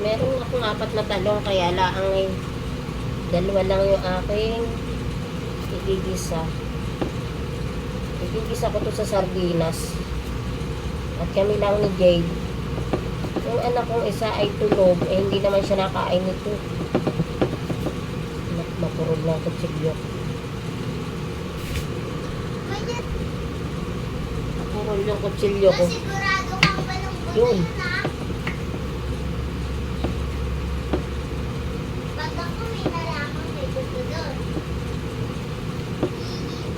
meron akong 4 na talong, kaya laang ay 2 lang yung aking igigisa. Igigisa ko to sa sardinas. At kami lang ni Jade. Yung anak kong isa ay tulog, hindi naman siya nakain nito. Mapurog lang kutsilyo. Mapurog yung kutsilyo ko. Sigurado kang malungkot Yun. na. Pag ako may nalaman, may gusto doon.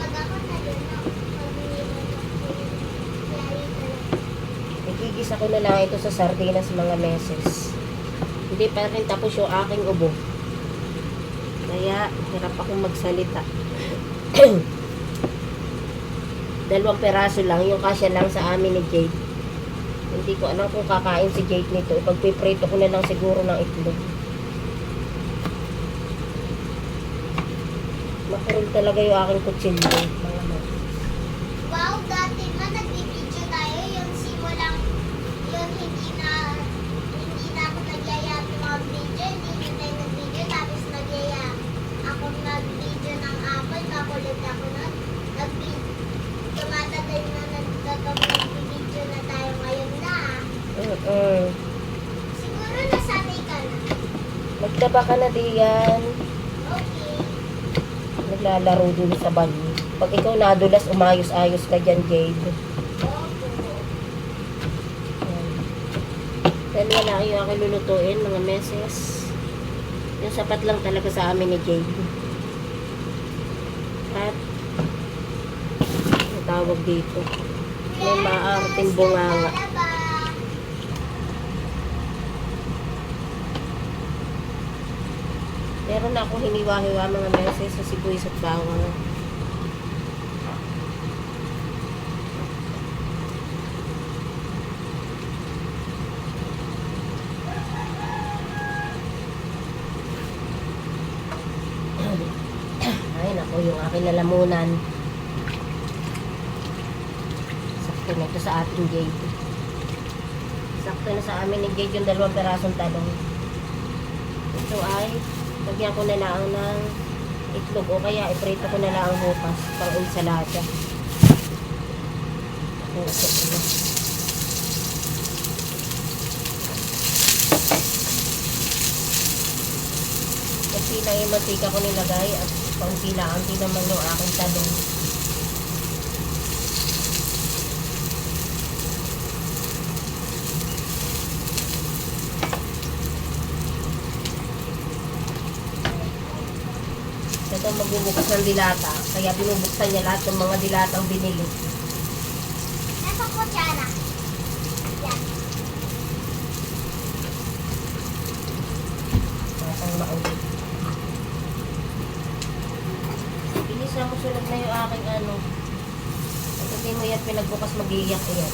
Pag ako na doon, Igigisa ko na lang ito sa sardinas mga meses. Hindi pa rin tapos yung aking ubo. Kaya, hirap akong magsalita. 2 peraso lang, yung kasya lang sa amin ni Jade. Hindi ko alam kung kakain si Jade nito. Ipagpiprito ko na lang siguro ng itlog. Makurog talaga yung aking kutsilyo. Mga meses. wow, dati na nagbibideo tayo, yung simulang, yung hindi na ako nagyaya mag-video, hindi na tayo nag-video, tapos nagyaya ako mag-video ng Apple, kakulit ako nun, tumatagal na nag-video na tayo ngayon na. Siguro nasanay ka na. Magdaba ka na diyan. Okay. Naglalaro dun sa banyo. Pag ikaw nadulas, umayos-ayos ka dyan, Jade. Dahil wala kayo ako lulutuin, mga meses. Yung sapat lang talaga sa amin ni Jade. At, ang tawag dito, may maarting bunganga. Meron na akong hiniwa-hiwa mga meses sa sibuyas at bawang. Ay, naku, yung aking lalamunan. Sakto na ito sa ating Jade. Sakto na sa amin ni Jade yung 2 perasong talong. Ito ay, lagyan ko na lang ng itlog o kaya iprito ko na lang ang bukas pang ensalada. Puso ko. Kasi lang yung mantika ko nilagay at kaunti lang naman yung aking talong. Ito magbubukas ng dilata, kaya binubuksan niya lahat ng mga dilatang binili. Nasa kutsara. Yan. Matang maulit. Bilis na musunod na yung aking ano. At hindi mo yan pinagbukas mag-iiyak yan.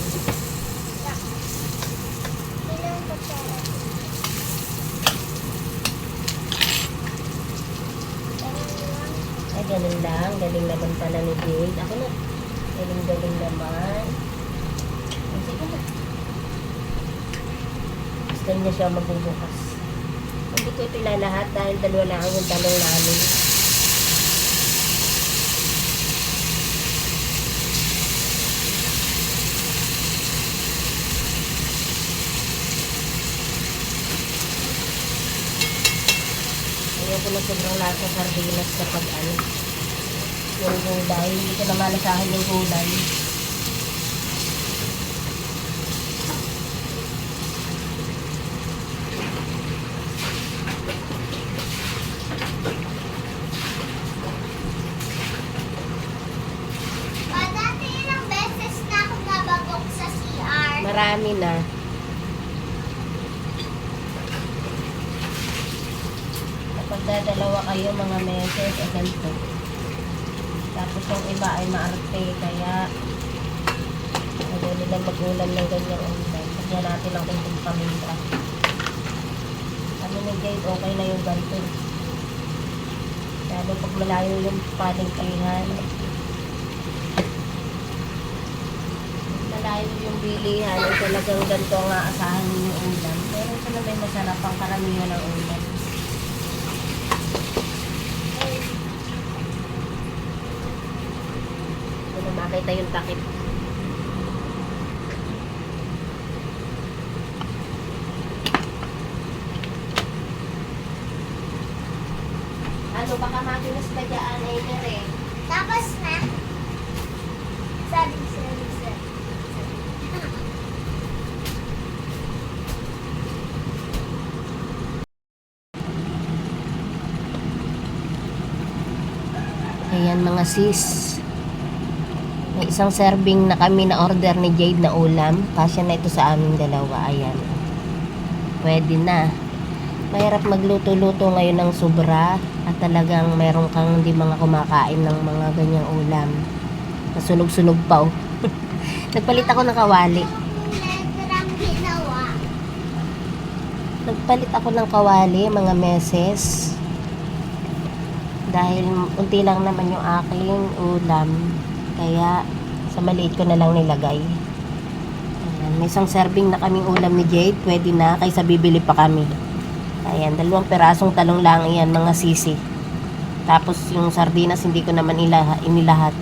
Ilang kutsara? Ay, ganun lang. Galing naman pala ni Jade. Ako na. Galing naman. Ay, sige na. Gusto niya siya magbubukas. Hindi ko ito ilalahat dahil 2 lang yung talong namin. Ayaw ko na sobrang lasa sardinas kapag ano, yung gulay. Hindi ko na malasahan yung gulay. Dati ilang beses na ako nabagok sa CR. Marami na. Kapag dadalawa kayo mga meses, ganito. Tapos yung iba ay maarte, kaya madali lang mag-ulam ng ganyang ulam. Kaya natin ang kunting paminta. Kami ni Jade, okay na yung ganito. Lalo pag malayo yung palengkehan. Malayo yung bilihan, ay talagang ganito ang aasahan ninyo ulam. Meron sila may masarap ang karamihan ng ulam. Kung makita yung takip. Ano, baka makinis ka dyan ay nire. Tapos na. Sabi. Ayan mga sis. May isang serving na kami na order ni Jade na ulam. Kasya na ito sa aming dalawa. Ayan. Pwede na. Mahirap magluto-luto ngayon ng sobra. At talagang meron kang hindi mga kumakain ng mga ganyang ulam. Nasunog-sunog pa oh. Nagpalit ako ng kawali. Letrang ginawa. Nagpalit ako ng kawali mga meses. Dahil unti lang naman yung aking ulam. Kaya sa maliit ko na lang nilagay. Ayan, may isang serving na kaming ulam ni Jade. Pwede na kaysa bibili pa kami. Ayan, 2 perasong talong lang yan mga sisi. Tapos yung sardinas hindi ko naman inilahat.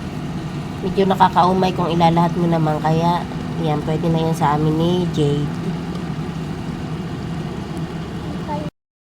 Medyo nakakaumay kung ilalahat mo naman. Kaya yan, pwede na yan sa amin ni Jade.